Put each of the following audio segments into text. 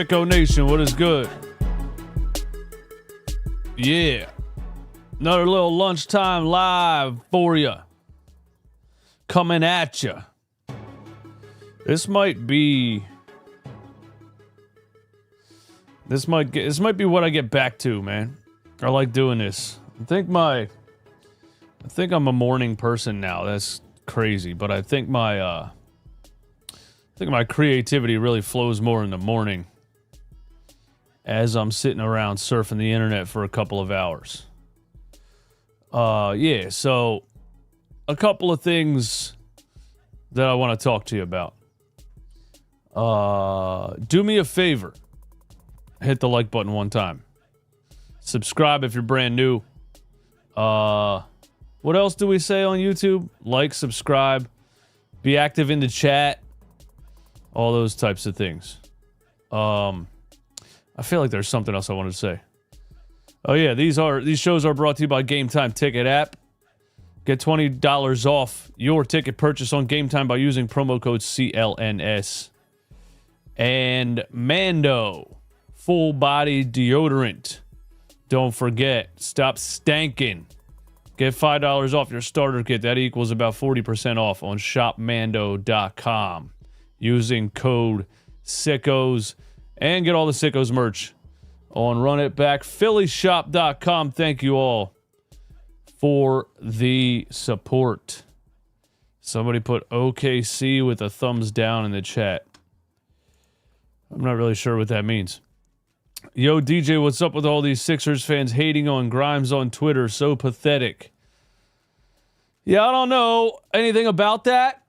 Sicko Nation, what is good? Yeah. Another little lunchtime live for you. Coming at you. This might be what I get back to, man. I like doing this. I think I'm a morning person now. That's crazy, but I think my creativity really flows more in the morning as I'm sitting around surfing the internet for a couple of hours. Yeah, so a couple of things that I want to talk to you about. Do me a favor. Hit the like button one time. Subscribe if you're brand new. What else do we say on YouTube? Like, subscribe, be active in the chat, all those types of things. I feel like there's something else I wanted to say. Oh yeah, these shows are brought to you by Game Time Ticket app. Get $20 off your ticket purchase on Game Time by using promo code CLNS. And Mando full body deodorant. Don't forget, stop stanking. Get $5 off your starter kit. That equals about 40% off on shopmando.com using code SICKOS. And get all the SICKOS merch on runitbackphillyshop.com. Thank you all for the support. Somebody put OKC with a thumbs down in the chat. I'm not really sure what that means. Yo, DJ, what's up with all these Sixers fans hating on Grimes on Twitter? So pathetic. Yeah, I don't know anything about that.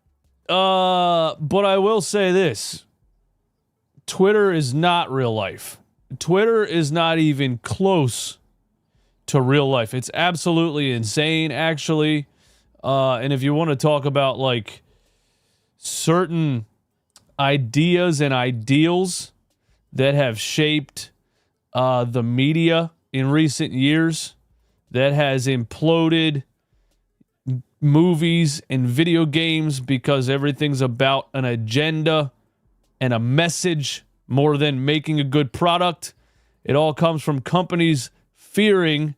But I will say this. Twitter is not real life. Twitter is not even close to real life. It's absolutely insane, actually. And if you want to talk about, like, certain ideas and ideals that have shaped the media in recent years, that has imploded movies and video games because everything's about an agenda and a message more than making a good product. It all comes from companies fearing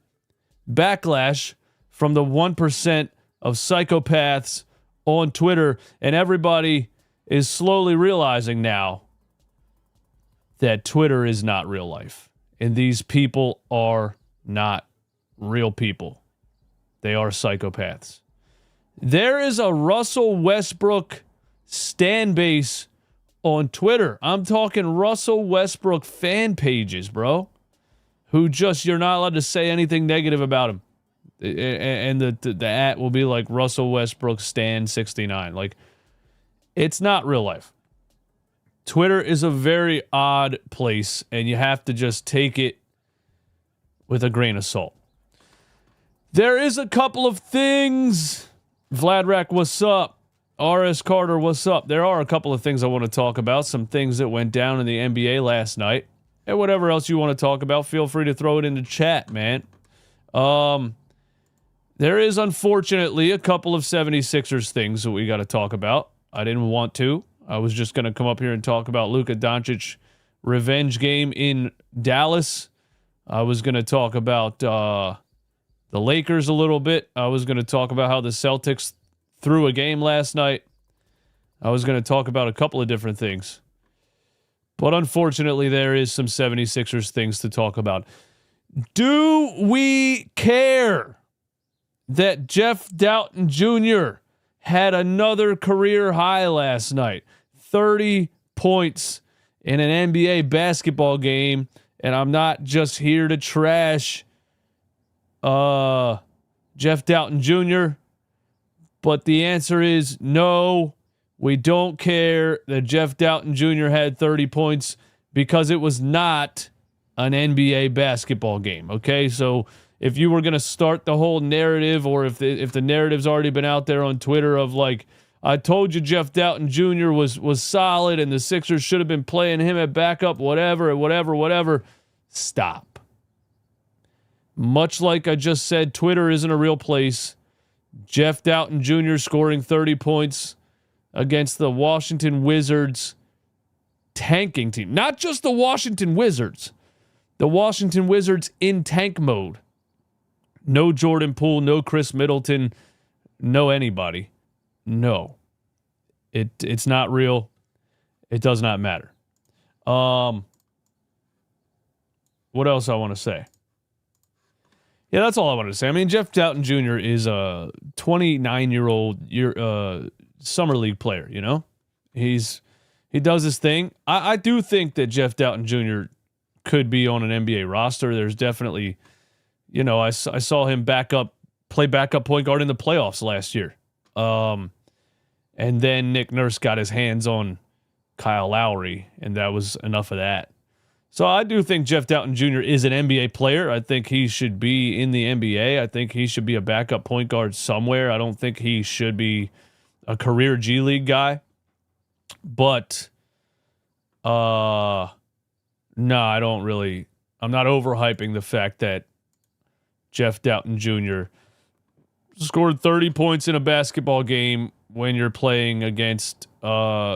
backlash from the 1% of psychopaths on Twitter, and everybody is slowly realizing now that Twitter is not real life. And these people are not real people. They are psychopaths. There is a Russell Westbrook stan base on Twitter. I'm talking Russell Westbrook fan pages, bro. Who just, you're not allowed to say anything negative about him. And the at will be like Russell Westbrook stan 69. Like, it's not real life. Twitter is a very odd place, and you have to just take it with a grain of salt. There is a couple of things. Vladrack, what's up? R.S. Carter, what's up? There are a couple of things I want to talk about. Some things that went down in the NBA last night. And whatever else you want to talk about, feel free to throw it in the chat, man. There is, unfortunately, a couple of 76ers things that we got to talk about. I didn't want to. I was just going to come up here and talk about Luka Doncic revenge game in Dallas. I was going to talk about the Lakers a little bit. I was going to talk about how the Celtics threw a game last night. I was going to talk about a couple of different things. But unfortunately, there is some 76ers things to talk about. Do we care that Jeff Doughton Jr. had another career high last night? 30 points in an NBA basketball game. And I'm not just here to trash Jeff Doughton Jr., but the answer is no, we don't care that Jeff Doughton Jr. had 30 points because it was not an NBA basketball game, okay? So if you were going to start the whole narrative, or if the narrative's already been out there on Twitter of like, I told you Jeff Doughton Jr. was solid and the Sixers should have been playing him at backup, whatever, stop. Much like I just said, Twitter isn't a real place. Jeff Doughton Jr. scoring 30 points against the Washington Wizards tanking team. Not just the Washington Wizards. The Washington Wizards in tank mode. No Jordan Poole, no Chris Middleton, no anybody. No. It's not real. It does not matter. What else I want to say? Yeah, that's all I wanted to say. I mean, Jeff Doughton Jr. is a 29-year-old summer league player, you know? He does his thing. I do think that Jeff Doughton Jr. could be on an NBA roster. There's definitely, you know, I saw him play backup point guard in the playoffs last year. And then Nick Nurse got his hands on Kyle Lowry, and that was enough of that. So I do think Jeff Doughton Jr. is an NBA player. I think he should be in the NBA. I think he should be a backup point guard somewhere. I don't think he should be a career G League guy. But, no, I don't really. I'm not overhyping the fact that Jeff Doughton Jr. scored 30 points in a basketball game when you're playing against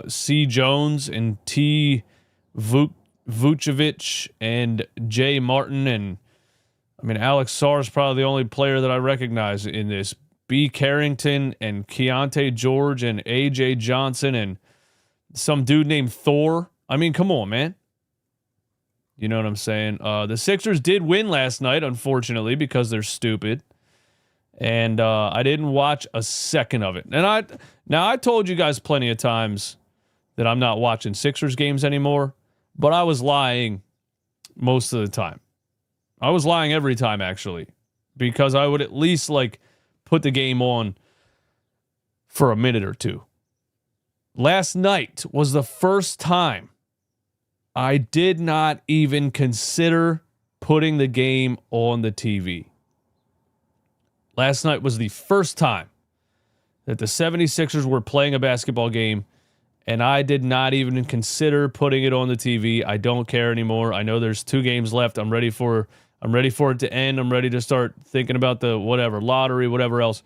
C. Jones and T. Vucevic and Jay Martin, and I mean Alex Sarr is probably the only player that I recognize in this. B. Carrington and Keontae George and A.J. Johnson and some dude named Thor. I mean, come on, man. You know what I'm saying? The Sixers did win last night, unfortunately, because they're stupid. And I didn't watch a second of it. And I told you guys plenty of times that I'm not watching Sixers games anymore. But I was lying most of the time. I was lying every time, actually, because I would at least put the game on for a minute or two. Last night was the first time I did not even consider putting the game on the TV. Last night was the first time that the 76ers were playing a basketball game, and I did not even consider putting it on the TV. I don't care anymore. I know there's 2 games left. I'm ready for it to end. I'm ready to start thinking about the lottery, whatever else.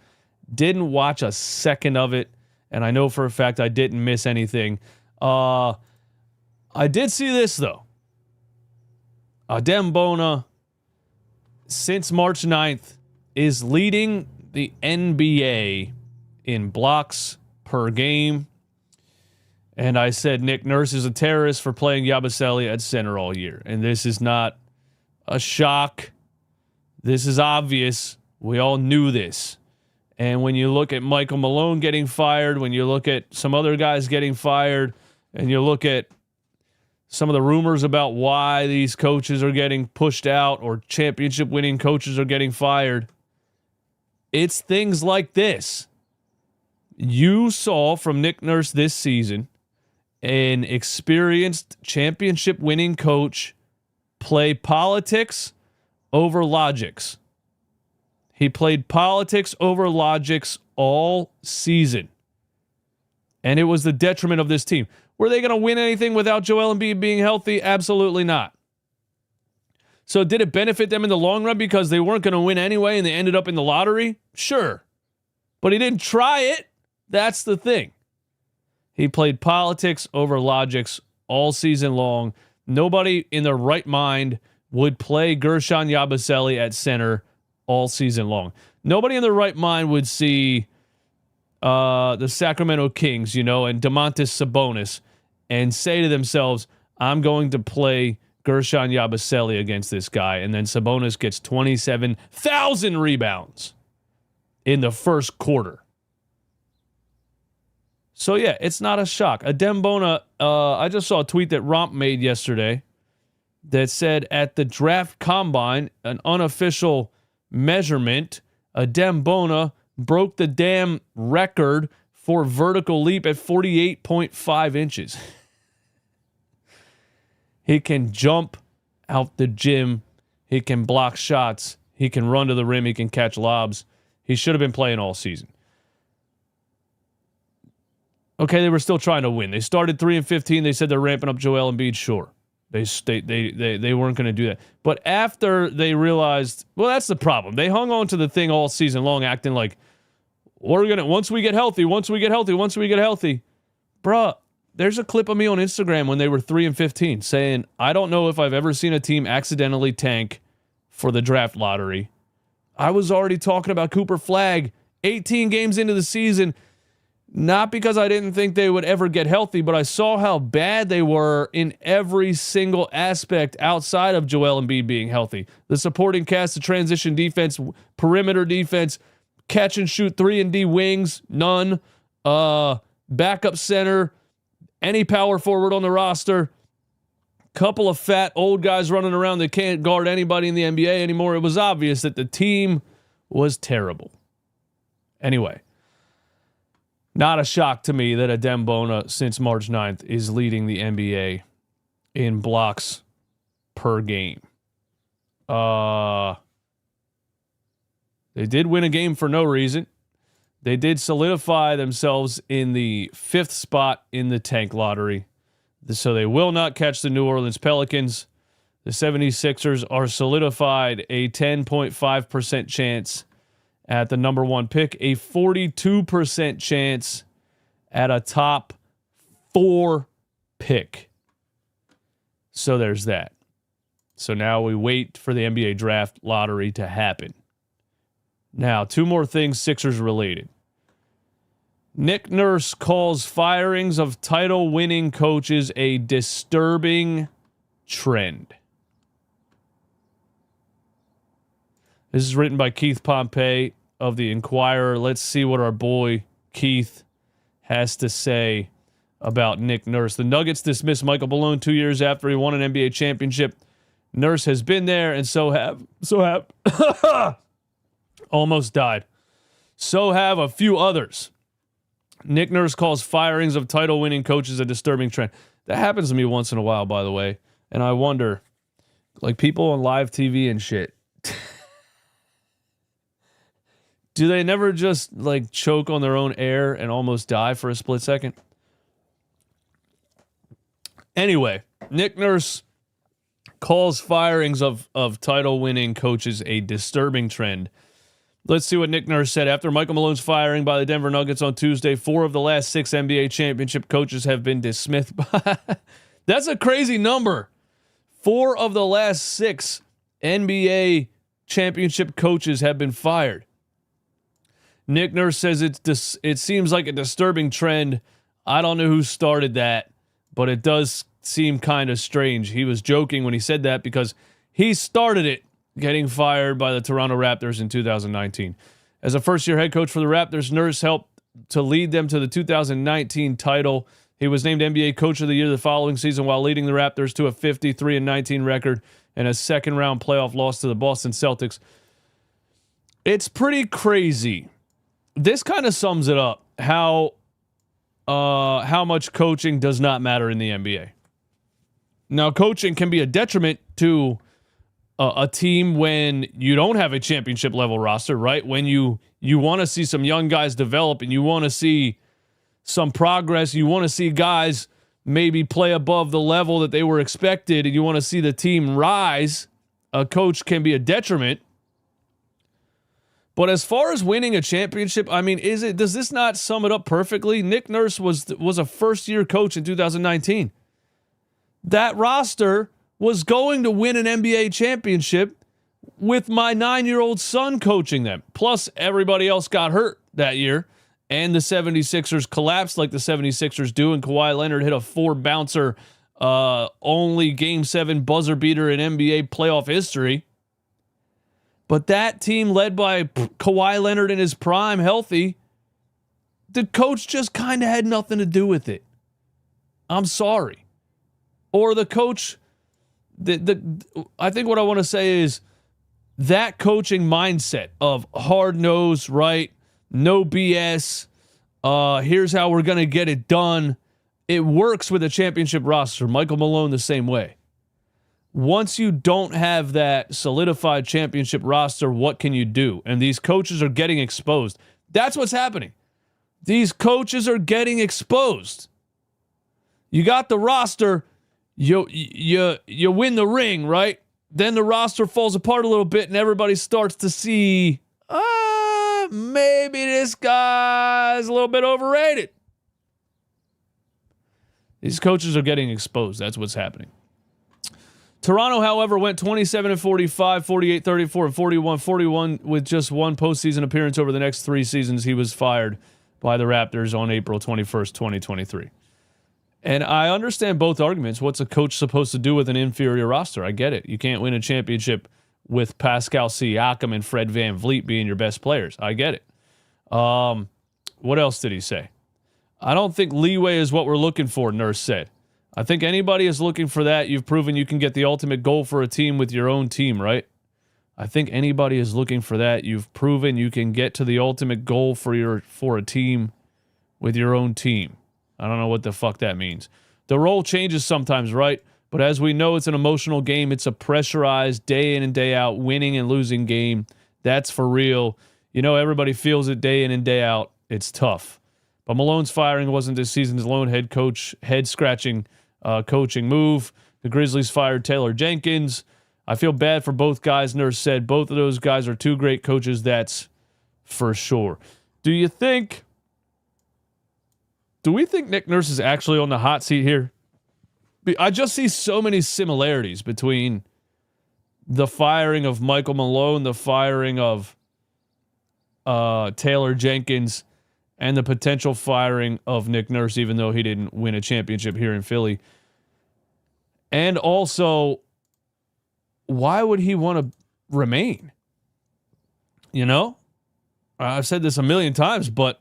Didn't watch a second of it, and I know for a fact I didn't miss anything. I did see this, though. Adem Bona, since March 9th, is leading the NBA in blocks per game. And I said Nick Nurse is a terrorist for playing Yabusele at center all year. And this is not a shock. This is obvious. We all knew this. And when you look at Michael Malone getting fired, when you look at some other guys getting fired, and you look at some of the rumors about why these coaches are getting pushed out or championship-winning coaches are getting fired, it's things like this. You saw from Nick Nurse this season an experienced championship-winning coach play politics over logics. He played politics over logics all season. And it was the detriment of this team. Were they going to win anything without Joel Embiid being healthy? Absolutely not. So did it benefit them in the long run because they weren't going to win anyway and they ended up in the lottery? Sure. But he didn't try it. That's the thing. He played politics over logics all season long. Nobody in their right mind would play Gershon Yabusele at center all season long. Nobody in their right mind would see the Sacramento Kings, and Domantas Sabonis and say to themselves, I'm going to play Gershon Yabusele against this guy. And then Sabonis gets 27,000 rebounds in the first quarter. So, yeah, it's not a shock. Adem Bona, I just saw a tweet that Romp made yesterday that said at the draft combine, an unofficial measurement, Adem Bona broke the damn record for vertical leap at 48.5 inches. He can jump out the gym. He can block shots. He can run to the rim. He can catch lobs. He should have been playing all season. Okay, they were still trying to win. They started 3-15. They said they're ramping up Joel Embiid. Sure, they weren't going to do that. But after they realized, well, that's the problem. They hung on to the thing all season long, acting like once we get healthy. Bruh, there's a clip of me on Instagram when they were 3-15 saying, I don't know if I've ever seen a team accidentally tank for the draft lottery. I was already talking about Cooper Flagg 18 games into the season, not because I didn't think they would ever get healthy, but I saw how bad they were in every single aspect outside of Joel Embiid being healthy. The supporting cast, the transition defense, perimeter defense, catch and shoot 3-and-D wings, none. Backup center, any power forward on the roster, couple of fat old guys running around that can't guard anybody in the NBA anymore. It was obvious that the team was terrible. Anyway, not a shock to me that Adem Bona, since March 9th, is leading the NBA in blocks per game. They did win a game for no reason. They did solidify themselves in the 5th spot in the tank lottery. So they will not catch the New Orleans Pelicans. The 76ers are solidified a 10.5% chance at the number 1 pick, a 42% chance at a top 4 pick. So there's that. So now we wait for the NBA draft lottery to happen. Now, 2 more things Sixers related. Nick Nurse calls firings of title-winning coaches a disturbing trend. This is written by Keith Pompey of the Inquirer. Let's see what our boy Keith has to say about Nick Nurse. The Nuggets dismissed Michael Malone 2 years after he won an NBA championship. Nurse has been there, and so have almost died. So have a few others. Nick Nurse calls firings of title-winning coaches a disturbing trend. That happens to me once in a while, by the way. And I wonder, like people on live TV and shit, do they never just like choke on their own air and almost die for a split second? Anyway, Nick Nurse calls firings of title-winning coaches a disturbing trend. Let's see what Nick Nurse said. After Michael Malone's firing by the Denver Nuggets on Tuesday, 4 of the last 6 NBA championship coaches have been dismissed. That's a crazy number. 4 of the last 6 NBA championship coaches have been fired. Nick Nurse says it seems like a disturbing trend. I don't know who started that, but it does seem kind of strange. He was joking when he said that because he started it, getting fired by the Toronto Raptors in 2019. As a first-year head coach for the Raptors, Nurse helped to lead them to the 2019 title. He was named NBA Coach of the Year the following season while leading the Raptors to a 53-19 record and a second-round playoff loss to the Boston Celtics. It's pretty crazy. This kind of sums it up, how much coaching does not matter in the NBA. Now, coaching can be a detriment to a team when you don't have a championship level roster, right? When you want to see some young guys develop and you want to see some progress, you want to see guys maybe play above the level that they were expected, and you want to see the team rise, a coach can be a detriment. But as far as winning a championship, I mean, does this not sum it up perfectly? Nick Nurse was a first-year coach in 2019. That roster was going to win an NBA championship with my 9-year-old son coaching them. Plus, everybody else got hurt that year, and the 76ers collapsed like the 76ers do, and Kawhi Leonard hit a 4-bouncer, only Game 7 buzzer beater in NBA playoff history. But that team led by Kawhi Leonard in his prime, healthy, the coach just kind of had nothing to do with it. I'm sorry. Or the coach... I think what I want to say is that coaching mindset of hard nose, right? No BS. Here's how we're going to get it done. It works with a championship roster. Michael Malone the same way. Once you don't have that solidified championship roster, what can you do? And these coaches are getting exposed. That's what's happening. These coaches are getting exposed. You got the roster. You win the ring, right? Then the roster falls apart a little bit and everybody starts to see, maybe this guy's a little bit overrated. These coaches are getting exposed. That's what's happening. Toronto, however, went 27-45, 48-34, and 41-41 with just one postseason appearance over the next 3 seasons. He was fired by the Raptors on April 21st, 2023. And I understand both arguments. What's a coach supposed to do with an inferior roster? I get it. You can't win a championship with Pascal Siakam and Fred VanVleet being your best players. I get it. What else did he say? I don't think leeway is what we're looking for, Nurse said. I think anybody is looking for that. You've proven you can get the ultimate goal for a team with your own team, right? I think anybody is looking for that. You've proven you can get to the ultimate goal for a team with your own team. I don't know what the fuck that means. The role changes sometimes, right? But as we know, it's an emotional game. It's a pressurized day in and day out winning and losing game. That's for real. You know, everybody feels it day in and day out. It's tough. But Malone's firing wasn't this season's lone head-scratching coaching move. The Grizzlies fired Taylor Jenkins. I feel bad for both guys. Nurse said both of those guys are 2 great coaches. That's for sure. Do we think Nick Nurse is actually on the hot seat here? I just see so many similarities between the firing of Michael Malone, the firing of Taylor Jenkins, and the potential firing of Nick Nurse, even though he didn't win a championship here in Philly. And also, why would he want to remain? You know? I've said this a million times, but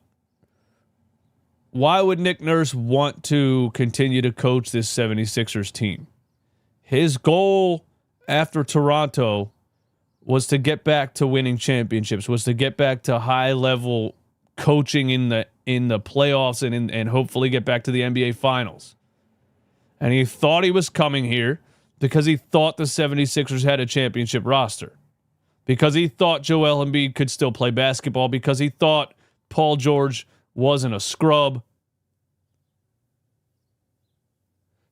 why would Nick Nurse want to continue to coach this 76ers team? His goal after Toronto was to get back to winning championships, was to get back to high-level coaching in the playoffs and hopefully get back to the NBA Finals. And he thought he was coming here because he thought the 76ers had a championship roster. Because he thought Joel Embiid could still play basketball. Because he thought Paul George wasn't a scrub.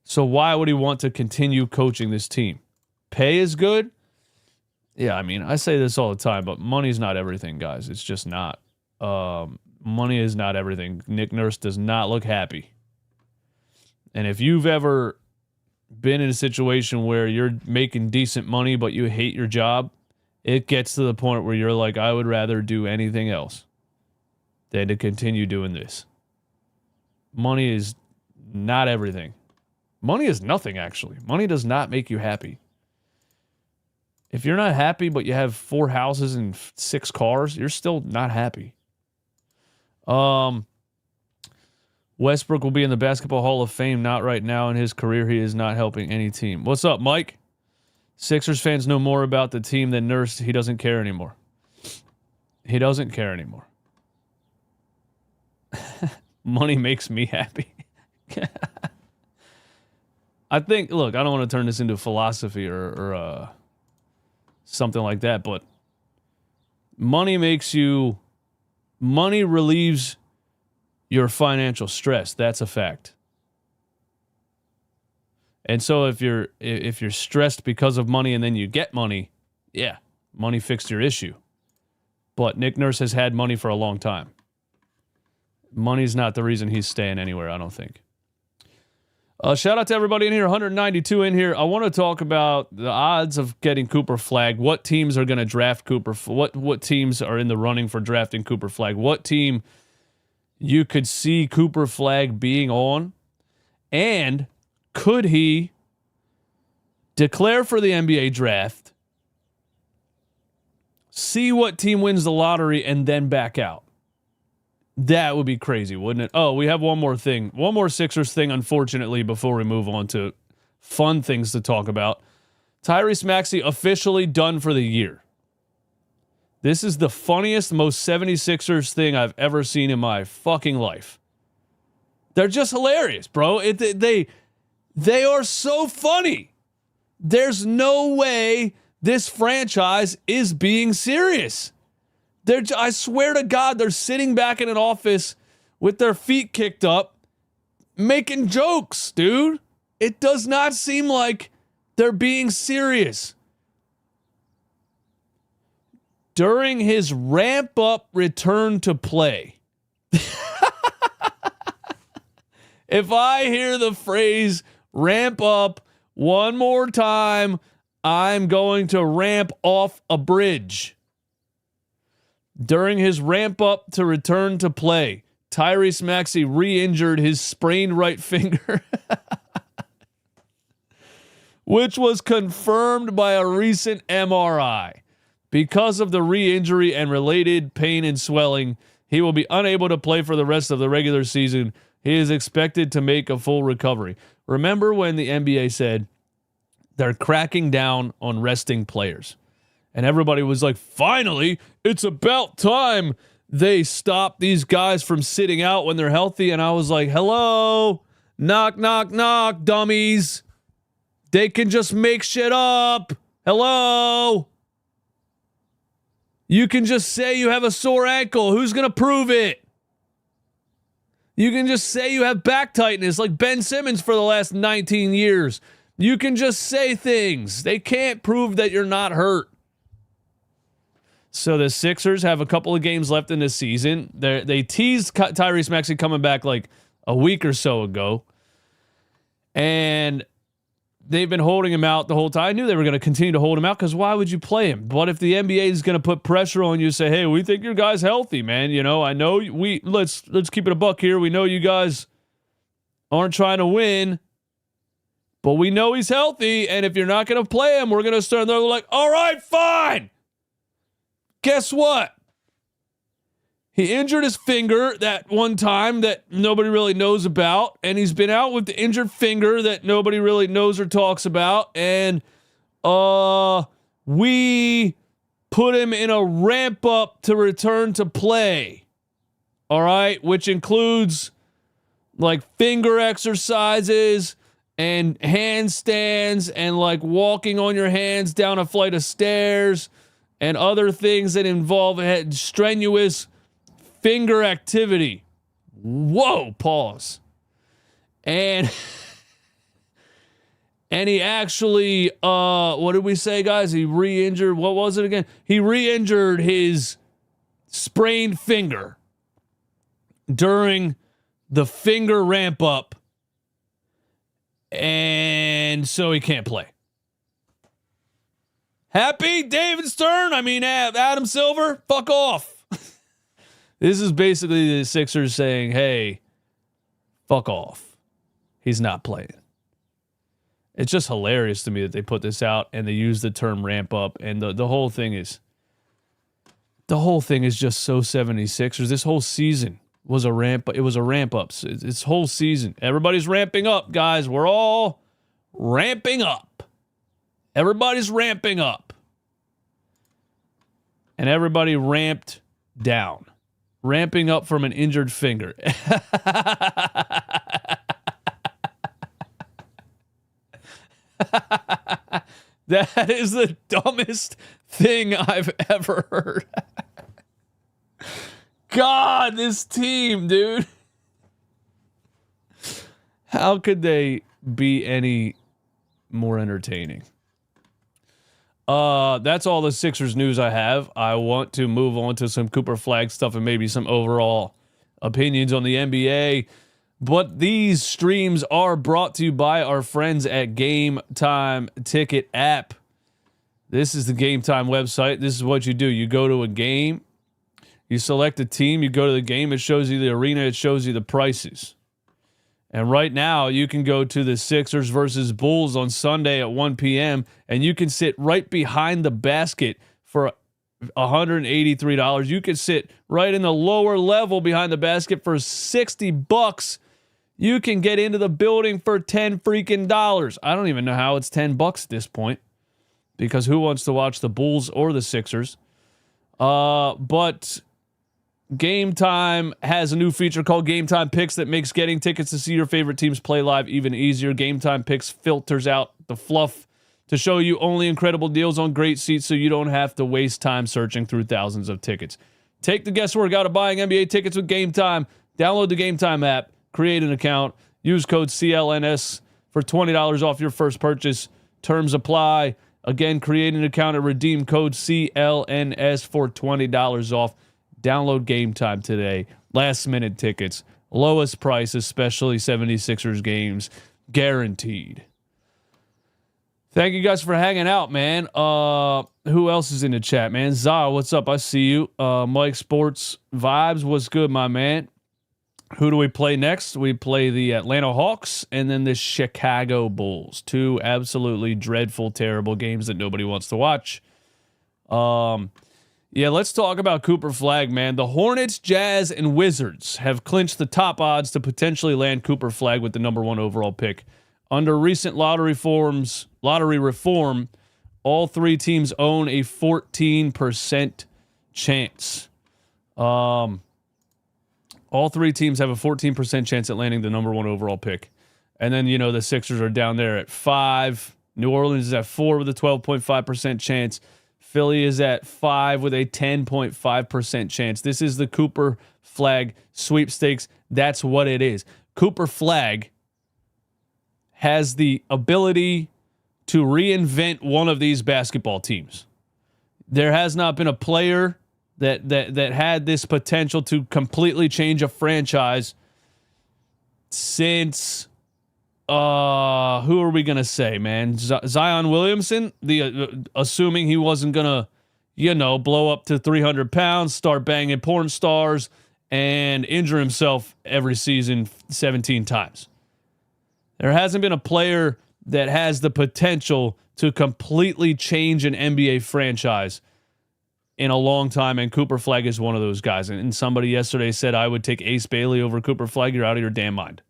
So why would he want to continue coaching this team? Pay is good? Yeah, I mean, I say this all the time, but money's not everything, guys. It's just not. Money is not everything. Nick Nurse does not look happy. And if you've ever been in a situation where you're making decent money but you hate your job, it gets to the point where you're like, I would rather do anything else than to continue doing this. Money is not everything. Money is nothing, actually. Money does not make you happy. If you're not happy but you have 4 houses and 6 cars, you're still not happy. Westbrook will be in the Basketball Hall of Fame. Not right now in his career. He is not helping any team. What's up, Mike? Sixers fans know more about the team than Nurse. He doesn't care anymore. He doesn't care anymore. Money makes me happy. I think, look, I don't want to turn this into philosophy or something like that, but money relieves your financial stress. That's a fact. And so if you're stressed because of money and then you get money, yeah, money fixed your issue. But Nick Nurse has had money for a long time. Money's not the reason he's staying anywhere, I don't think. Shout out to everybody in here, 192 in here. I want to talk about the odds of getting Cooper Flagg. What teams are going to draft Cooper? What teams are in the running for drafting Cooper Flagg? What team you could see Cooper Flagg being on? And could he declare for the NBA draft, see what team wins the lottery, and then back out? That would be crazy, wouldn't it? Oh, we have one more thing. One more Sixers thing, unfortunately, before we move on to fun things to talk about. Tyrese Maxey officially done for the year. This is the funniest, most 76ers thing I've ever seen in my fucking life. They're just hilarious, bro. They are so funny. There's no way this franchise is being serious. I swear to God, they're sitting back in an office with their feet kicked up, making jokes, dude. It does not seem like they're being serious. During his ramp-up return to play, If I hear the phrase ramp up one more time, I'm going to ramp off a bridge. During his ramp up to return to play, Tyrese Maxey re-injured his sprained right finger, which was confirmed by a recent MRI. Because of the re-injury and related pain and swelling, he will be unable to play for the rest of the regular season. He is expected to make a full recovery. Remember when the NBA said they're cracking down on resting players? And everybody was like, finally, it's about time they stop these guys from sitting out when they're healthy. And I was like, hello, knock, knock, knock, dummies. They can just make shit up. Hello. You can just say you have a sore ankle. Who's going to prove it? You can just say you have back tightness like Ben Simmons for the last 19 years. You can just say things. They can't prove that you're not hurt. So the Sixers have a couple of games left in this season. They teased Tyrese Maxey coming back like a week or so ago. And they've been holding him out the whole time. I knew they were going to continue to hold him out because why would you play him? But if the NBA is going to put pressure on you, say, hey, we think your guy's healthy, man. You know, I know let's keep it a buck here. We know you guys aren't trying to win, but we know he's healthy. And if you're not going to play him, we're going to start. They're like, all right, fine. Guess what? He injured his finger that one time that nobody really knows about, and he's been out with the injured finger that nobody really knows or talks about, and we put him in a ramp up to return to play. All right, which includes like finger exercises and handstands and like walking on your hands down a flight of stairs and other things that involve strenuous finger activity. Whoa, pause. And he actually, what did we say, guys? He re-injured, what was it again? He re-injured his sprained finger during the finger ramp up. And so he can't play. Happy David Stern? I mean, Adam Silver? Fuck off. This is basically the Sixers saying, hey, fuck off. He's not playing. It's just hilarious to me that they put this out and they use the term ramp up. And the whole thing is just so 76ers. This whole season was a ramp. It was a ramp up. This whole season. Everybody's ramping up, guys. We're all ramping up. Everybody's ramping up. And everybody ramped down. Ramping up from an injured finger. That is the dumbest thing I've ever heard. God, this team, dude. How could they be any more entertaining? That's all the Sixers news I have. I want to move on to some Cooper Flagg stuff and maybe some overall opinions on the NBA. But these streams are brought to you by our friends at Game Time Ticket app. This is the Game Time website. This is what you do. You go to a game, you select a team, you go to the game, it shows you the arena, it shows you the prices. And right now, you can go to the Sixers versus Bulls on Sunday at 1 p.m., and you can sit right behind the basket for $183. You can sit right in the lower level behind the basket for $60. You can get into the building for $10 freaking dollars. I don't even know how it's $10 at this point, because who wants to watch the Bulls or the Sixers? But Game Time has a new feature called Game Time Picks that makes getting tickets to see your favorite teams play live even easier. Game Time Picks filters out the fluff to show you only incredible deals on great seats so you don't have to waste time searching through thousands of tickets. Take the guesswork out of buying NBA tickets with Game Time. Download the Game Time app, create an account, use code CLNS for $20 off your first purchase. Terms apply. Again, create an account and redeem code CLNS for $20 off. Download Game Time today. Last minute tickets Lowest price, especially 76ers games, guaranteed. Thank you guys for hanging out, man. Who else is in the chat, man? Zah, what's up? I see you. Mike Sports Vibes, what's good, my man? Who do we play next? We play the Atlanta Hawks and then the Chicago Bulls. Two absolutely dreadful, terrible games that nobody wants to watch. Yeah, let's talk about Cooper Flagg, man. The Hornets, Jazz, and Wizards have clinched the top odds to potentially land Cooper Flagg with the number 1 overall pick. Under recent lottery reform, all 3 teams own a 14% chance. All 3 teams have a 14% chance at landing the number 1 overall pick. And then, the Sixers are down there at 5. New Orleans is at 4 with a 12.5% chance. Philly is at 5 with a 10.5% chance. This is the Cooper Flagg sweepstakes. That's what it is. Cooper Flagg has the ability to reinvent one of these basketball teams. There has not been a player that had this potential to completely change a franchise since who are we gonna say, man? Zion Williamson. Assuming he wasn't gonna, blow up to 300 pounds, start banging porn stars, and injure himself every season 17 times. There hasn't been a player that has the potential to completely change an NBA franchise in a long time, and Cooper Flagg is one of those guys. And somebody yesterday said, I would take Ace Bailey over Cooper Flagg. You're out of your damn mind.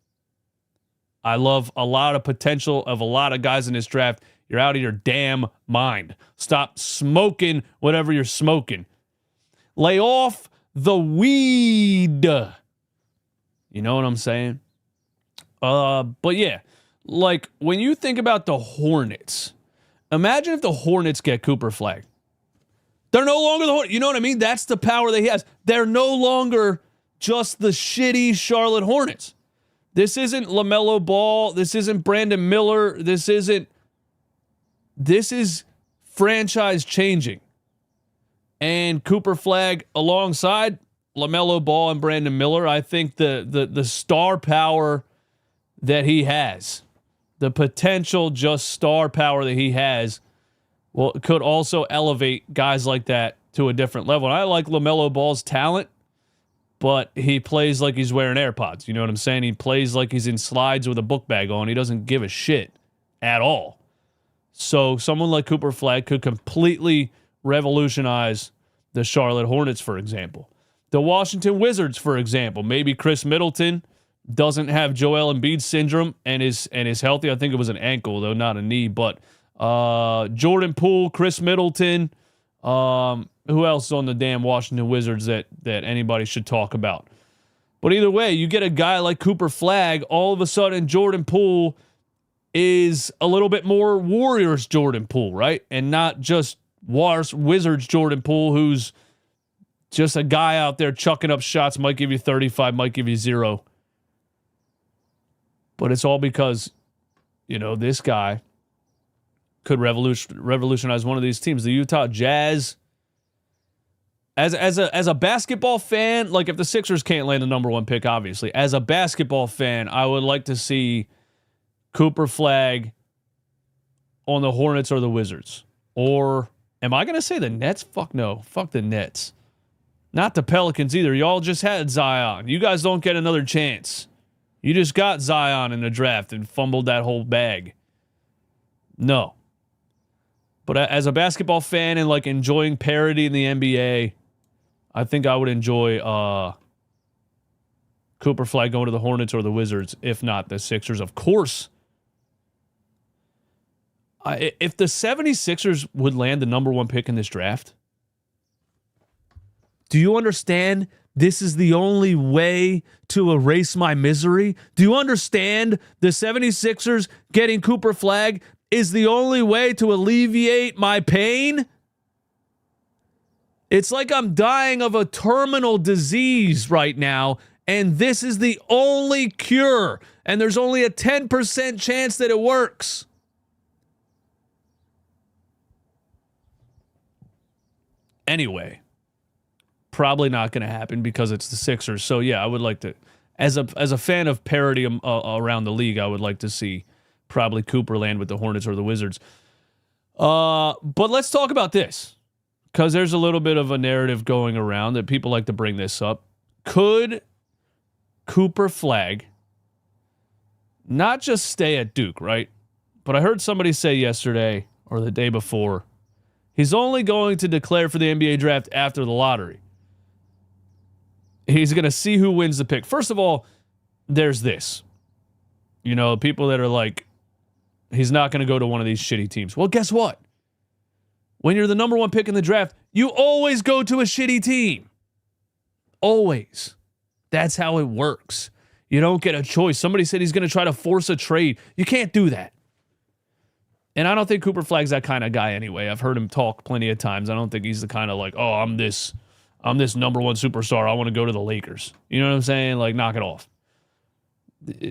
I love a lot of potential of a lot of guys in this draft. You're out of your damn mind. Stop smoking whatever you're smoking. Lay off the weed. You know what I'm saying? But yeah, like when you think about the Hornets, imagine if the Hornets get Cooper Flagg. They're no longer the Hornets. You know what I mean? That's the power that he has. They're no longer just the shitty Charlotte Hornets. This isn't LaMelo Ball. This isn't Brandon Miller. This is franchise changing. And Cooper Flagg alongside LaMelo Ball and Brandon Miller, I think the star power that he has, the potential just star power that he has, well, could also elevate guys like that to a different level. And I like LaMelo Ball's talent, but he plays like he's wearing AirPods. You know what I'm saying? He plays like he's in slides with a book bag on. He doesn't give a shit at all. So someone like Cooper Flagg could completely revolutionize the Charlotte Hornets, for example. The Washington Wizards, for example. Maybe Chris Middleton doesn't have Joel Embiid syndrome and is healthy. I think it was an ankle, though, not a knee. But Jordan Poole, Chris Middleton, who else is on the damn Washington Wizards that anybody should talk about? But either way, you get a guy like Cooper Flagg, all of a sudden Jordan Poole is a little bit more Warriors Jordan Poole, right? And not just Wizards Jordan Poole, who's just a guy out there chucking up shots, might give you 35, might give you 0. But it's all because, this guy could revolutionize one of these teams. The Utah Jazz, as a basketball fan, like if the Sixers can't land the number 1 pick, obviously, as a basketball fan, I would like to see Cooper Flagg on the Hornets or the Wizards. Or am I going to say the Nets? Fuck no. Fuck the Nets. Not the Pelicans either. Y'all just had Zion. You guys don't get another chance. You just got Zion in the draft and fumbled that whole bag. No. But as a basketball fan and like enjoying parity in the NBA, I think I would enjoy Cooper Flagg going to the Hornets or the Wizards, if not the Sixers, of course. If the 76ers would land the number 1 pick in this draft, do you understand? This is the only way to erase my misery. Do you understand the 76ers getting Cooper Flagg is the only way to alleviate my pain? It's like I'm dying of a terminal disease right now, and this is the only cure, and there's only a 10% chance that it works. Anyway, probably not going to happen because it's the Sixers. So, yeah, I would like to as a fan of parity around the league, I would like to see probably Cooper land with the Hornets or the Wizards. But let's talk about this, because there's a little bit of a narrative going around that people like to bring this up. Could Cooper Flagg not just stay at Duke, right? But I heard somebody say yesterday or the day before, he's only going to declare for the NBA draft after the lottery. He's going to see who wins the pick. First of all, there's this. You know, people that are like, he's not going to go to one of these shitty teams. Well, guess what? When you're the number one pick in the draft, you always go to a shitty team. Always. That's how it works. You don't get a choice. Somebody said he's going to try to force a trade. You can't do that. And I don't think Cooper Flagg's that kind of guy anyway. I've heard him talk plenty of times. I don't think he's the kind of like, oh, I'm this number one superstar. I want to go to the Lakers. You know what I'm saying? Like, knock it off.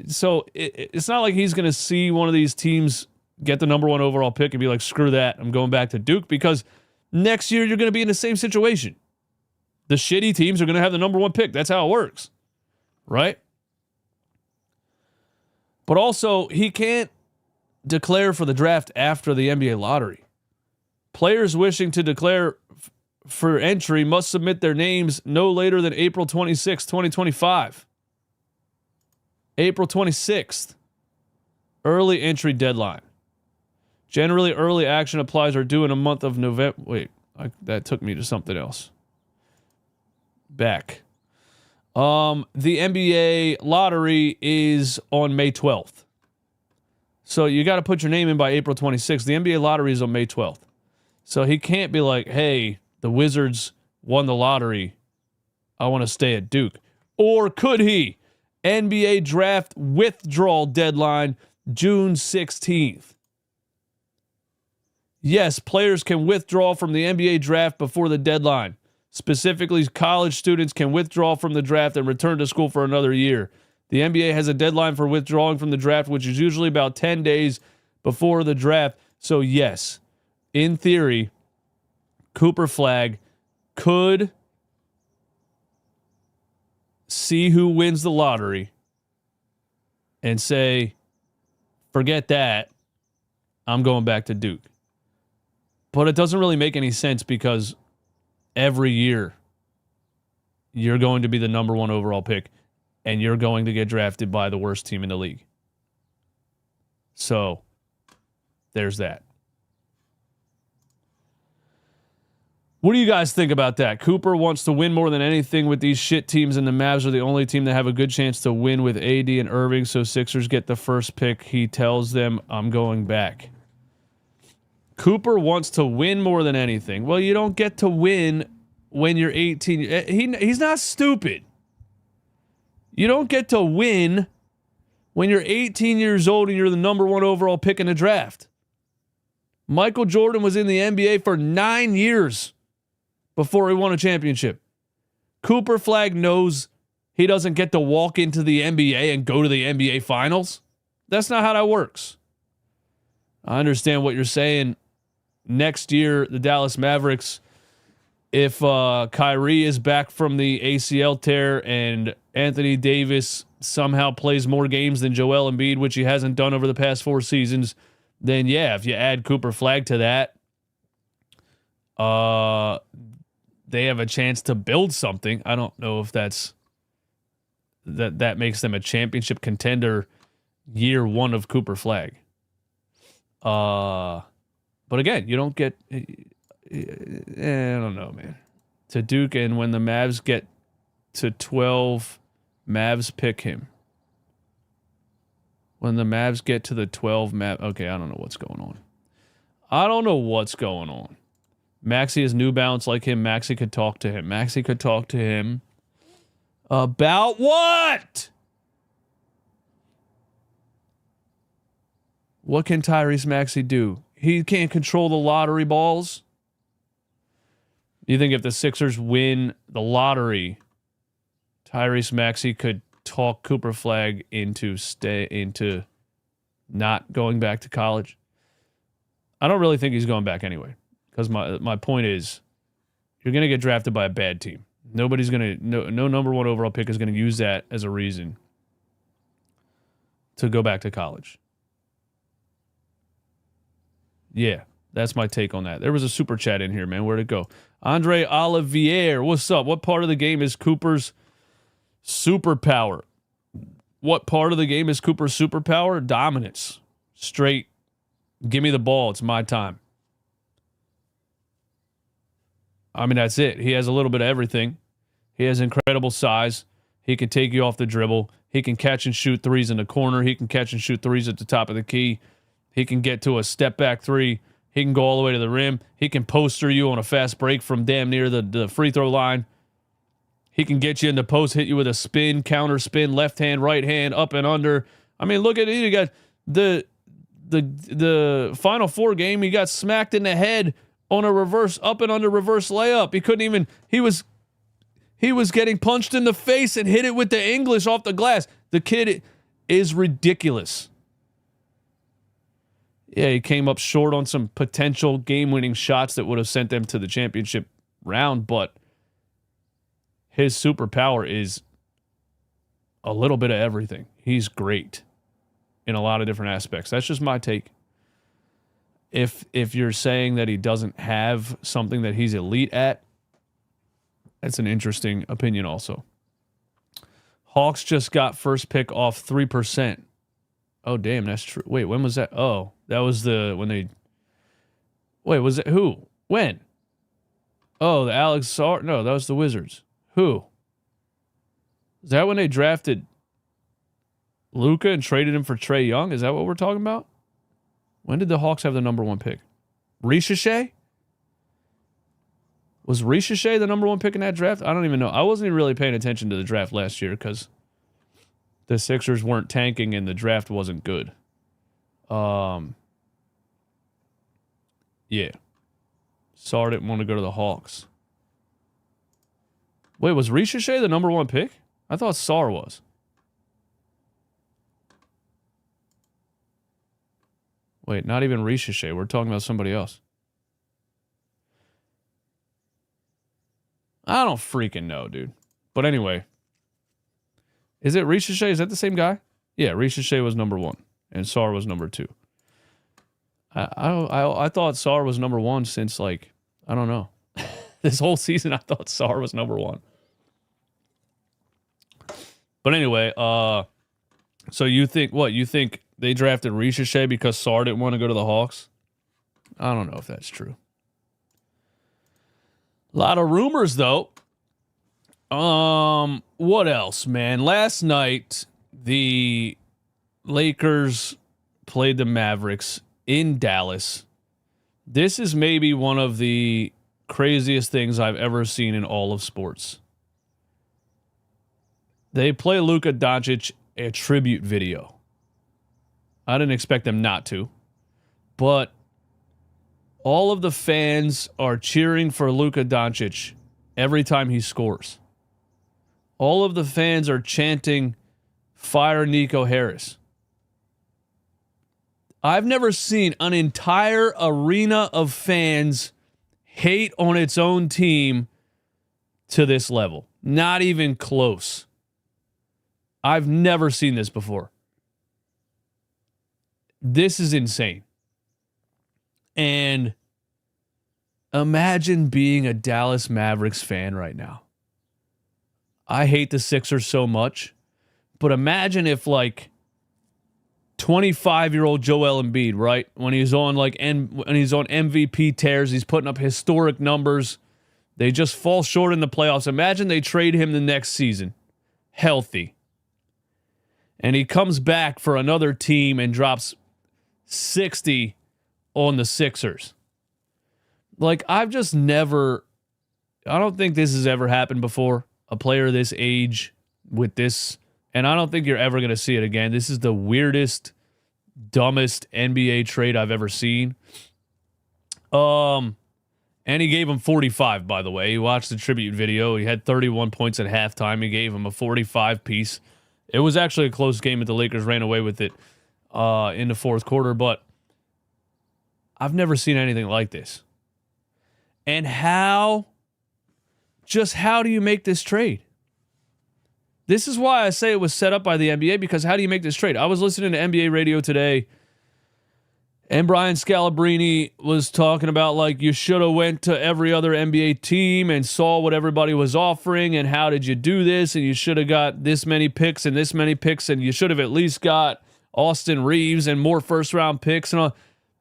So it's not like he's going to see one of these teams get the number one overall pick and be like, screw that, I'm going back to Duke, because next year you're going to be in the same situation. The shitty teams are going to have the number one pick. That's how it works. Right? But also, he can't declare for the draft after the NBA lottery. Players wishing to declare for entry must submit their names no later than April 26, 2025. April 26th. Early entry deadline. Generally, early action applies are due in a month of November. Wait, that took me to something else. Back. The NBA lottery is on May 12th. So you got to put your name in by April 26th. The NBA lottery is on May 12th. So he can't be like, hey, the Wizards won the lottery. I want to stay at Duke. Or could he? NBA draft withdrawal deadline, June 16th. Yes, players can withdraw from the NBA draft before the deadline. Specifically, college students can withdraw from the draft and return to school for another year. The NBA has a deadline for withdrawing from the draft, which is usually about 10 days before the draft. So, yes, in theory, Cooper Flagg could see who wins the lottery and say, forget that, I'm going back to Duke. But it doesn't really make any sense, because every year you're going to be the number one overall pick and you're going to get drafted by the worst team in the league. So there's that. What do you guys think about that? Cooper wants to win more than anything with these shit teams, and the Mavs are the only team that have a good chance to win with AD and Irving, so Sixers get the first pick. He tells them, I'm going back. Cooper wants to win more than anything. Well, you don't get to win when you're 18. He's not stupid. You don't get to win when you're 18 years old and you're the number one overall pick in the draft. Michael Jordan was in the NBA for 9 years before he won a championship. Cooper Flagg knows he doesn't get to walk into the NBA and go to the NBA Finals. That's not how that works. I understand what you're saying. Next year, the Dallas Mavericks, if Kyrie is back from the ACL tear and Anthony Davis somehow plays more games than Joel Embiid, which he hasn't done over the past 4 seasons, then yeah, if you add Cooper Flagg to that, they have a chance to build something. I don't know if that makes them a championship contender year one of Cooper Flagg. But again, you don't get, I don't know, man. To Duke, and when the Mavs get to 12, Mavs pick him. When the Mavs get to the 12, okay, I don't know what's going on. Maxey is New Balance like him. Maxey could talk to him. About what? What can Tyrese Maxey do? He can't control the lottery balls. You think if the Sixers win the lottery, Tyrese Maxey could talk Cooper Flagg into not going back to college? I don't really think he's going back anyway, because my point is, you're going to get drafted by a bad team. Nobody's going to, no number one overall pick is going to use that as a reason to go back to college. Yeah, that's my take on that. There was a super chat in here, man. Where'd it go? Andre Olivier, what's up? What part of the game is Cooper's superpower? What part of the game is Cooper's superpower? Dominance. Straight, give me the ball. It's my time. I mean, that's it. He has a little bit of everything. He has incredible size. He can take you off the dribble. He can catch and shoot threes in the corner. He can catch and shoot threes at the top of the key. He can get to a step-back three. He can go all the way to the rim. He can poster you on a fast break from damn near the free throw line. He can get you in the post, hit you with a spin, counter spin, left hand, right hand, up and under. I mean, look at it. You got the Final Four game. He got smacked in the head on a reverse up and under reverse layup. He couldn't even. He was getting punched in the face and hit it with the English off the glass. The kid is ridiculous. Yeah, he came up short on some potential game-winning shots that would have sent them to the championship round, but his superpower is a little bit of everything. He's great in a lot of different aspects. That's just my take. If you're saying that he doesn't have something that he's elite at, that's an interesting opinion also. Hawks just got first pick off 3%. Oh, damn, that's true. Wait, when was that? Oh, that was when they... Wait, was it who? When? Oh, the Alex... No, that was the Wizards. Who? Is that when they drafted Luka and traded him for Trae Young? Is that what we're talking about? When did the Hawks have the number one pick? Ricochet? Was Ricochet the number one pick in that draft? I don't even know. I wasn't even really paying attention to the draft last year because the Sixers weren't tanking and the draft wasn't good. Yeah. Sarr didn't want to go to the Hawks. Wait, was Ricochet the number one pick? I thought Sarr was. Wait, not even Ricochet. We're talking about somebody else. I don't freaking know, dude. But anyway. Is it Ricochet? Is that the same guy? Yeah, Ricochet was number one. And Sarr was number two. I thought Sarr was number one since, like, I don't know. This whole season, I thought Sarr was number one. But anyway, so you think, what? You think they drafted Ricochet because Sarr didn't want to go to the Hawks? I don't know if that's true. A lot of rumors, though. What else, man? Last night, the Lakers played the Mavericks in Dallas. This is maybe one of the craziest things I've ever seen in all of sports. They play Luka Doncic a tribute video. I didn't expect them not to, but all of the fans are cheering for Luka Doncic every time he scores. All of the fans are chanting, "Fire Nico Harris." I've never seen an entire arena of fans hate on its own team to this level. Not even close. I've never seen this before. This is insane. And imagine being a Dallas Mavericks fan right now. I hate the Sixers so much, but imagine if, like, 25-year-old Joel Embiid, right? When he's on when he's on MVP tears, he's putting up historic numbers. They just fall short in the playoffs. Imagine they trade him the next season, healthy. And he comes back for another team and drops 60 on the Sixers. Like, I've just never... I don't think this has ever happened before. A player this age with this... And I don't think you're ever going to see it again. This is the weirdest, dumbest NBA trade I've ever seen. And he gave him 45, by the way. He watched the tribute video. He had 31 points at halftime. He gave him a 45 piece. It was actually a close game, but the Lakers ran away with it in the fourth quarter. But I've never seen anything like this. And how just how do you make this trade? This is why I say it was set up by the NBA, because how do you make this trade? I was listening to NBA radio today, and Brian Scalabrine was talking about, like, you should have went to every other NBA team and saw what everybody was offering, and how did you do this, and you should have got this many picks and this many picks, and you should have at least got Austin Reeves and more first-round picks and all.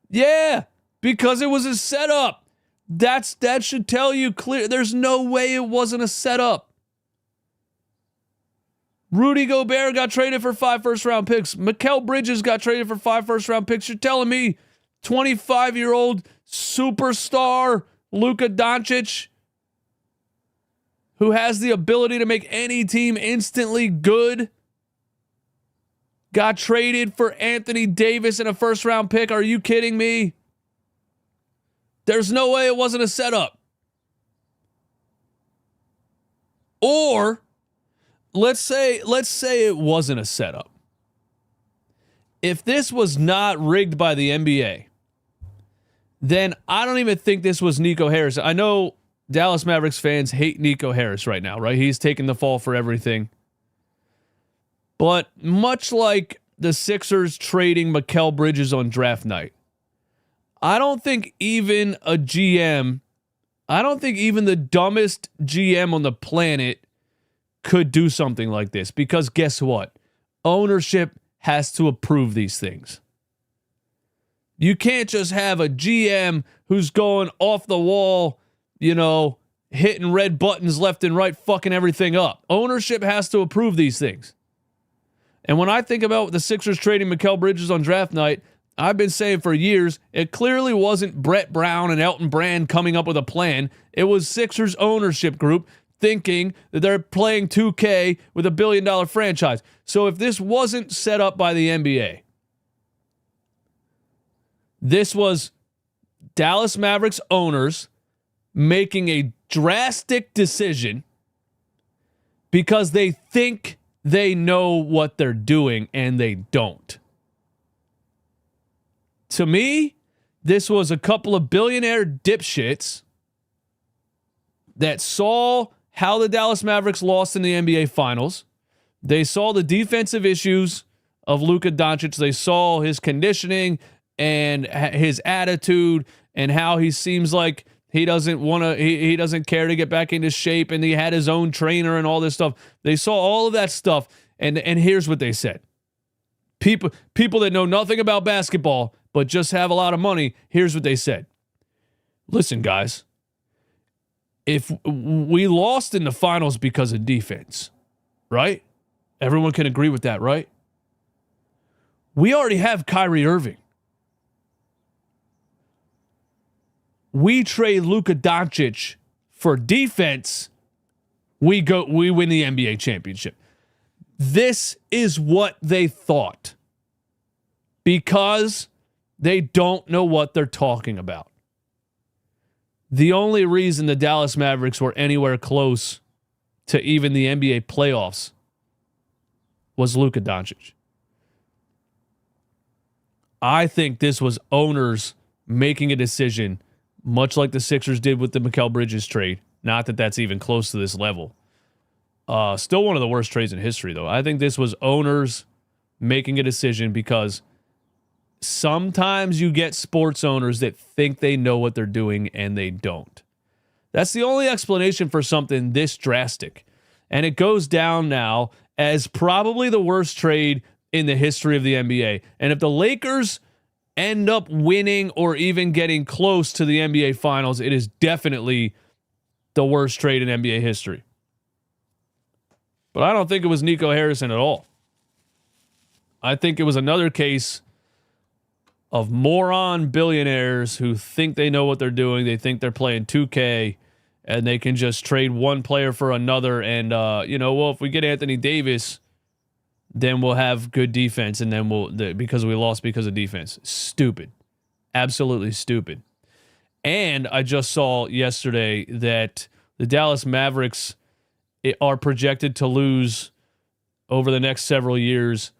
Yeah, because it was a setup. That should tell you clear. There's no way it wasn't a setup. Rudy Gobert got traded for 5 first-round picks. Mikal Bridges got traded for 5 first-round picks. You're telling me 25-year-old superstar Luka Doncic, who has the ability to make any team instantly good, got traded for Anthony Davis and a first-round pick? Are you kidding me? There's no way it wasn't a setup. Or let's say it wasn't a setup. If this was not rigged by the NBA, then I don't even think this was Nico Harris. I know Dallas Mavericks fans hate Nico Harris right now, right? He's taking the fall for everything. But much like the Sixers trading Mikal Bridges on draft night, I don't think even the dumbest GM on the planet could do something like this, because guess what? Ownership has to approve these things. You can't just have a GM who's going off the wall, hitting red buttons left and right, fucking everything up. Ownership has to approve these things. And when I think about the Sixers trading Mikal Bridges on draft night, I've been saying for years, it clearly wasn't Brett Brown and Elton Brand coming up with a plan. It was Sixers ownership group thinking that they're playing 2K with $1 billion franchise. So if this wasn't set up by the NBA, this was Dallas Mavericks owners making a drastic decision because they think they know what they're doing and they don't. To me, this was a couple of billionaire dipshits that saw how the Dallas Mavericks lost in the NBA Finals. They saw the defensive issues of Luka Doncic. They saw his conditioning and his attitude and how he seems like he doesn't want to, he doesn't care to get back into shape, and he had his own trainer and all this stuff. They saw all of that stuff, and here's what they said. People that know nothing about basketball but just have a lot of money, here's what they said. Listen, guys, if we lost in the finals because of defense, right? Everyone can agree with that, right? We already have Kyrie Irving. We trade Luka Doncic for defense, we win the NBA championship. This is what they thought, because they don't know what they're talking about. The only reason the Dallas Mavericks were anywhere close to even the NBA playoffs was Luka Doncic. I think this was owners making a decision, much like the Sixers did with the Mikal Bridges trade. Not that that's even close to this level. Still one of the worst trades in history, though. I think this was owners making a decision, because sometimes you get sports owners that think they know what they're doing and they don't. That's the only explanation for something this drastic. And it goes down now as probably the worst trade in the history of the NBA. And if the Lakers end up winning or even getting close to the NBA Finals, it is definitely the worst trade in NBA history. But I don't think it was Nico Harrison at all. I think it was another case of moron billionaires who think they know what they're doing. They think they're playing 2K and they can just trade one player for another. And, if we get Anthony Davis, then we'll have good defense. And then because we lost because of defense. Stupid. Absolutely stupid. And I just saw yesterday that the Dallas Mavericks are projected to lose over the next several years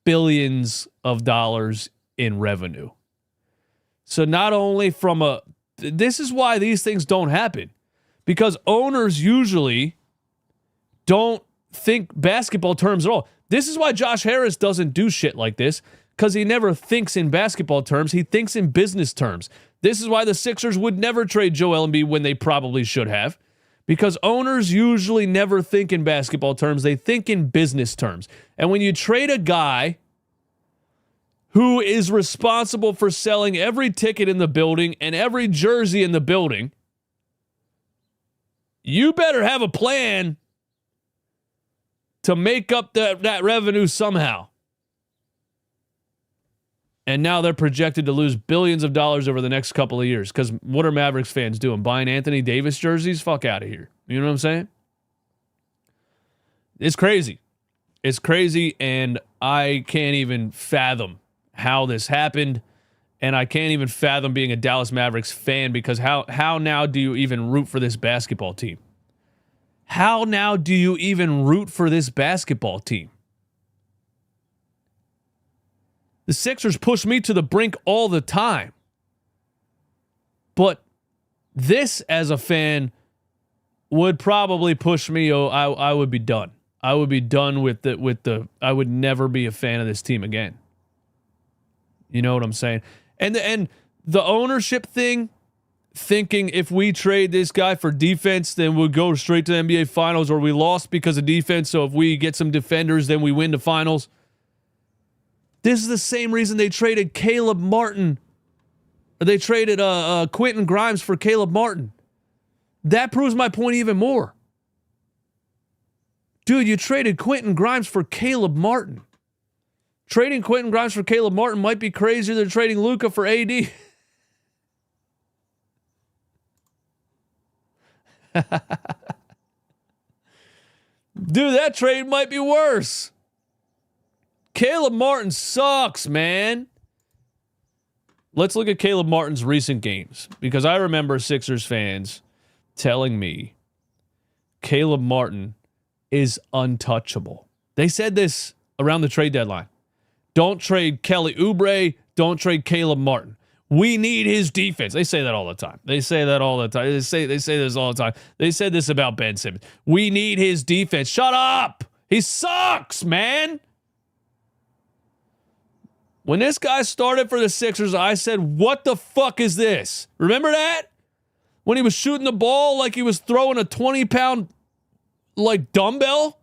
billions of dollars in revenue. So not only this is why these things don't happen, because owners usually don't think basketball terms at all. This is why Josh Harris doesn't do shit like this, because he never thinks in basketball terms. He thinks in business terms. This is why the Sixers would never trade Joel Embiid when they probably should have, because owners usually never think in basketball terms. They think in business terms. And when you trade a guy who is responsible for selling every ticket in the building and every jersey in the building, you better have a plan to make up that revenue somehow. And now they're projected to lose billions of dollars over the next couple of years. Because what are Mavericks fans doing? Buying Anthony Davis jerseys? Fuck out of here. You know what I'm saying? It's crazy. It's crazy, and I can't even fathom how this happened. And I can't even fathom being a Dallas Mavericks fan, because how now do you even root for this basketball team? How now do you even root for this basketball team? The Sixers push me to the brink all the time. But this, as a fan, would probably push me. I would be done. I would be done with the. I would never be a fan of this team again. You know what I'm saying? And the ownership thing, thinking if we trade this guy for defense, then we'll go straight to the NBA Finals, or we lost because of defense, so if we get some defenders, then we win the finals. This is the same reason they traded Caleb Martin. Or they traded Quentin Grimes for Caleb Martin. That proves my point even more. Dude, you traded Quentin Grimes for Caleb Martin. Trading Quentin Grimes for Caleb Martin might be crazier than trading Luka for AD. Dude, that trade might be worse. Caleb Martin sucks, man. Let's look at Caleb Martin's recent games, because I remember Sixers fans telling me Caleb Martin is untouchable. They said this around the trade deadline. Don't trade Kelly Oubre. Don't trade Caleb Martin. We need his defense. They say that all the time. They say that all the time. They say this all the time. They said this about Ben Simmons. We need his defense. Shut up. He sucks, man. When this guy started for the Sixers, I said, what the fuck is this? Remember that? When he was shooting the ball like he was throwing a 20-pound like dumbbell?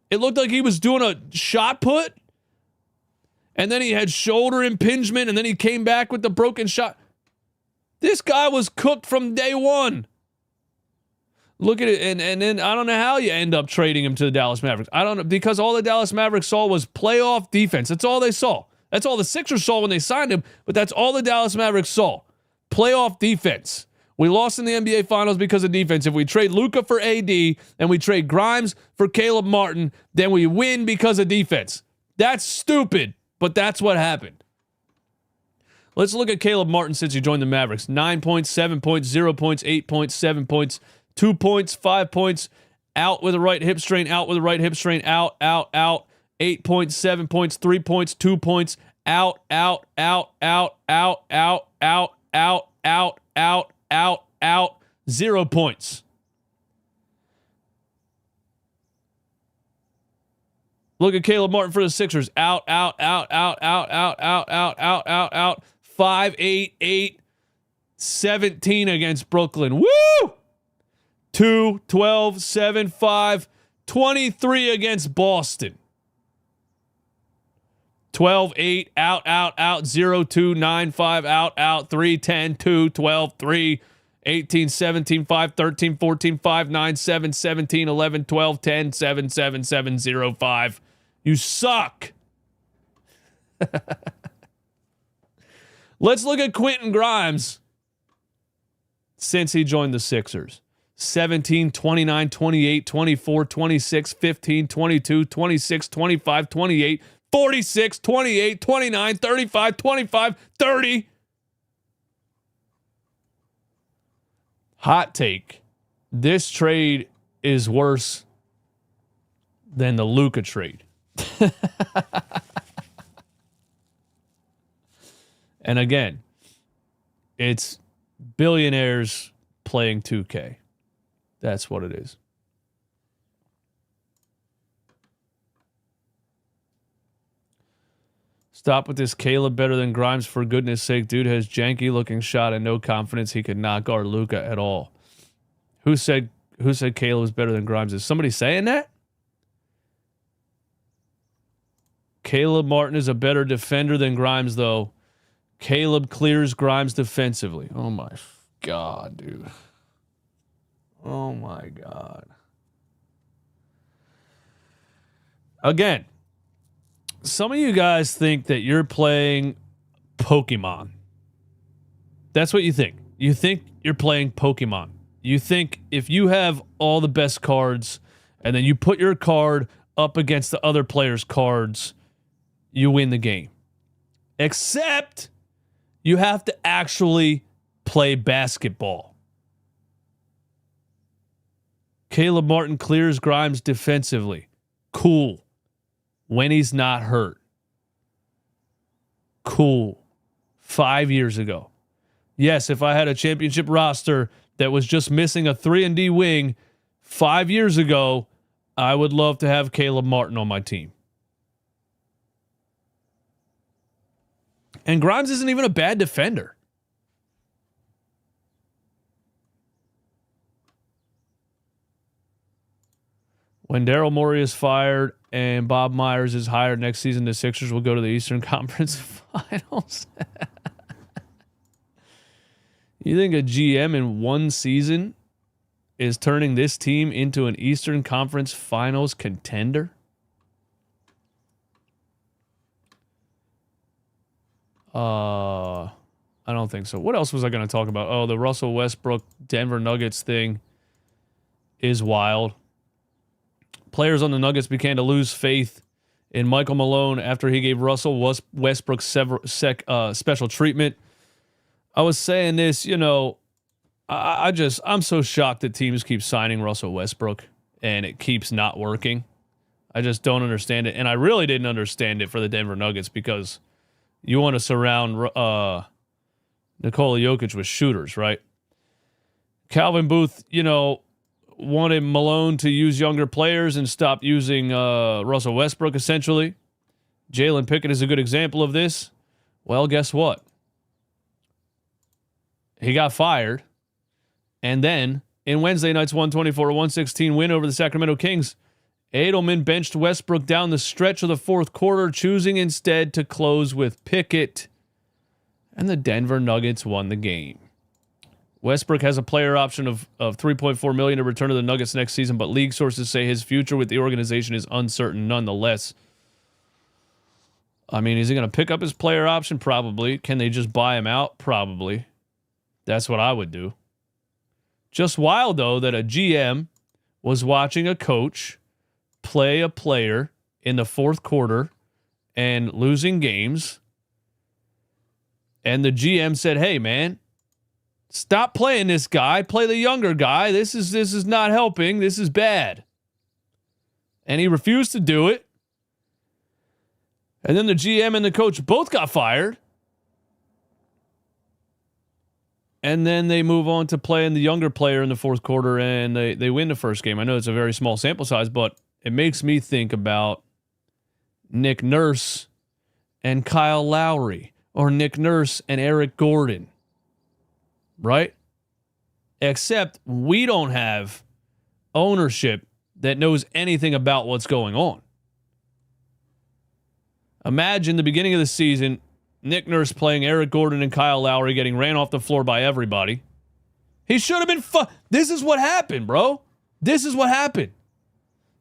It looked like he was doing a shot put. And then he had shoulder impingement, and then he came back with the broken shot. This guy was cooked from day one. Look at it, and then I don't know how you end up trading him to the Dallas Mavericks. I don't know, because all the Dallas Mavericks saw was playoff defense. That's all they saw. That's all the Sixers saw when they signed him, but that's all the Dallas Mavericks saw. Playoff defense. We lost in the NBA Finals because of defense. If we trade Luka for AD and we trade Grimes for Caleb Martin, then we win because of defense. That's stupid, but that's what happened. Let's look at Caleb Martin since he joined the Mavericks. 9 points, 7 points, 0 points, 8 points, 7 points, 2 points, 5 points, out with a right hip strain, out with a right hip strain, out, 8 points, 7 points, 3 points, 2 points, out, 0 points. Look at Caleb Martin for the Sixers. Out. 5, 8, 17 against Brooklyn. Woo! 2, 12, 7, 5, 23 against Boston. 12, 8, out, 0, 2, 9, 5, out, 3, 10, 2, 12, 3, 18, 17, 5, 13, 14, 5, 9, 7, 17, 11, 12, 10, 7, 7, 7, 0, 5. You suck. Let's look at Quentin Grimes since he joined the Sixers. 17, 29, 28, 24, 26, 15, 22, 26, 25, 28, 46, 28, 29, 35, 25, 30. Hot take. This trade is worse than the Luka trade. And again, it's billionaires playing 2K. That's what it is. Stop with this Caleb better than Grimes, for goodness sake. Dude has janky looking shot and no confidence he could not guard Luka at all. Who said Caleb is better than Grimes? Is somebody saying that? Caleb Martin is a better defender than Grimes, though. Caleb clears Grimes defensively. Oh my God, dude. Oh my God. Again, some of you guys think that you're playing Pokemon. That's what you think. You think you're playing Pokemon. You think if you have all the best cards and then you put your card up against the other player's cards, you win the game. Except you have to actually play basketball. Caleb Martin clears Grimes defensively. Cool. When he's not hurt. Cool. 5 years ago. Yes, if I had a championship roster that was just missing a 3-and-D wing 5 years ago, I would love to have Caleb Martin on my team. And Grimes isn't even a bad defender. When Daryl Morey is fired and Bob Myers is hired next season, the Sixers will go to the Eastern Conference Finals. You think a GM in one season is turning this team into an Eastern Conference Finals contender? I don't think so. What else was I going to talk about? Oh, the Russell Westbrook Denver Nuggets thing is wild. Players on the Nuggets began to lose faith in Michael Malone after he gave Russell Westbrook special treatment. I was saying this, I'm so shocked that teams keep signing Russell Westbrook and it keeps not working. I just don't understand it. And I really didn't understand it for the Denver Nuggets because you want to surround Nikola Jokic with shooters, right? Calvin Booth, wanted Malone to use younger players and stop using Russell Westbrook, essentially. Jalen Pickett is a good example of this. Well, guess what? He got fired. And then, in Wednesday night's 124-116 win over the Sacramento Kings, Edelman benched Westbrook down the stretch of the fourth quarter, choosing instead to close with Pickett. And the Denver Nuggets won the game. Westbrook has a player option of $3.4 million to return to the Nuggets next season, but league sources say his future with the organization is uncertain nonetheless. I mean, is he going to pick up his player option? Probably. Can they just buy him out? Probably. That's what I would do. Just wild, though, that a GM was watching a coach play a player in the fourth quarter and losing games, and the GM said, hey, man, stop playing this guy. Play the younger guy. This is not helping. This is bad. And he refused to do it. And then the GM and the coach both got fired. And then they move on to playing the younger player in the fourth quarter, and they win the first game. I know it's a very small sample size, but it makes me think about Nick Nurse and Kyle Lowry, or Nick Nurse and Eric Gordon. Right? Except we don't have ownership that knows anything about what's going on. Imagine the beginning of the season, Nick Nurse playing Eric Gordon and Kyle Lowry getting ran off the floor by everybody. He should have been This is what happened, bro. This is what happened.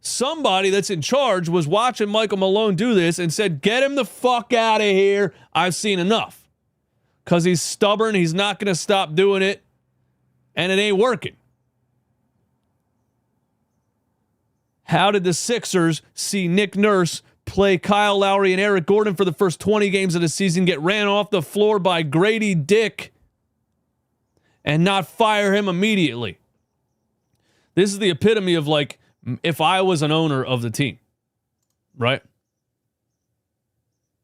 Somebody that's in charge was watching Michael Malone do this and said, get him the fuck out of here. I've seen enough. Because he's stubborn, he's not going to stop doing it, and it ain't working. How did the Sixers see Nick Nurse play Kyle Lowry and Eric Gordon for the first 20 games of the season, get ran off the floor by Grady Dick, and not fire him immediately? This is the epitome of, like, if I was an owner of the team, right?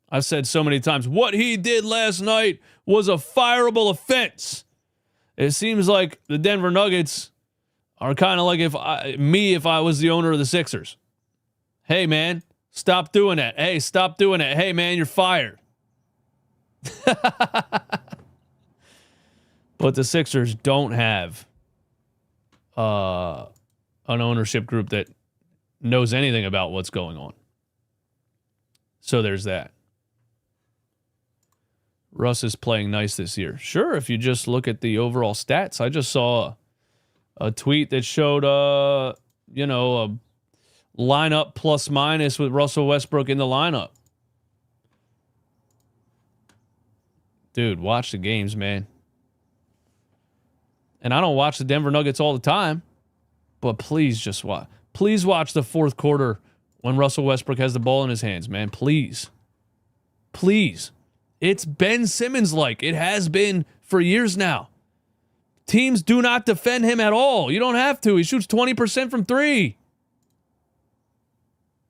I've said so many times, what he did last night was a fireable offense. It seems like the Denver Nuggets are kind of like if I was the owner of the Sixers. Hey, man, stop doing that. Hey, stop doing that. Hey, man, you're fired. But the Sixers don't have an ownership group that knows anything about what's going on. So there's that. Russ is playing nice this year. Sure, if you just look at the overall stats. I just saw a tweet that showed, a lineup plus minus with Russell Westbrook in the lineup. Dude, watch the games, man. And I don't watch the Denver Nuggets all the time, but please just watch. Please watch the fourth quarter when Russell Westbrook has the ball in his hands, man. Please. Please. It's Ben Simmons-like. It has been for years now. Teams do not defend him at all. You don't have to. He shoots 20% from three.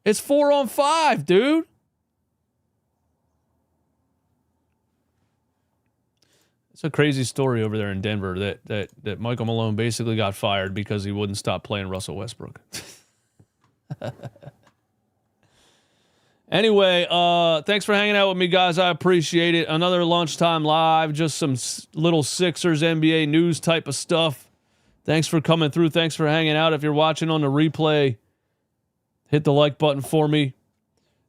It's 4-on-5, dude. It's a crazy story over there in Denver that Michael Malone basically got fired because he wouldn't stop playing Russell Westbrook. Anyway, thanks for hanging out with me, guys. I appreciate it. Another lunchtime live, just some little Sixers NBA news type of stuff. Thanks for coming through. Thanks for hanging out. If you're watching on the replay, hit the like button for me.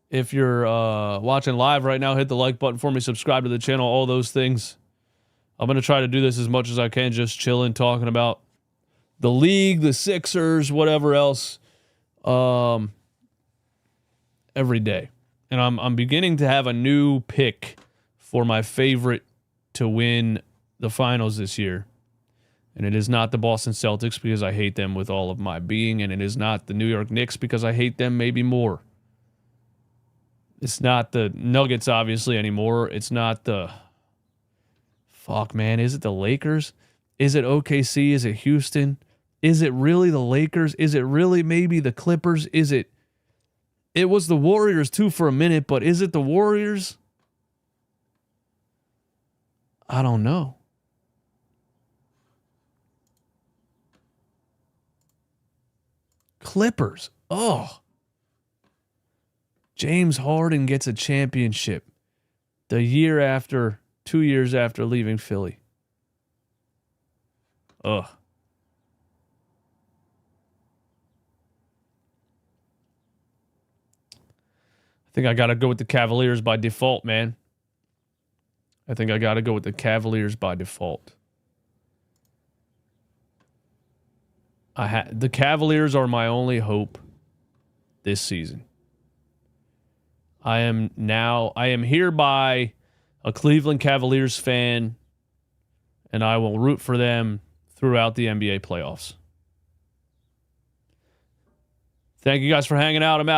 If you're watching live right now, hit the like button for me. Subscribe to the channel, all those things. I'm going to try to do this as much as I can, just chilling, talking about the league, the Sixers, whatever else, every day. And I'm beginning to have a new pick for my favorite to win the finals this year. And it is not the Boston Celtics because I hate them with all of my being. And it is not the New York Knicks because I hate them maybe more. It's not the Nuggets, obviously, anymore. It's not the... Fuck, man. Is it the Lakers? Is it OKC? Is it Houston? Is it really the Lakers? Is it really maybe the Clippers? Is it... It was the Warriors, too, for a minute, but is it the Warriors? I don't know. Clippers. Oh. James Harden gets a championship the year after, 2 years after leaving Philly. Ugh. I think I got to go with the Cavaliers by default, man. I think I got to go with the Cavaliers by default. The Cavaliers are my only hope this season. I am hereby a Cleveland Cavaliers fan, and I will root for them throughout the NBA playoffs. Thank you guys for hanging out. I'm out.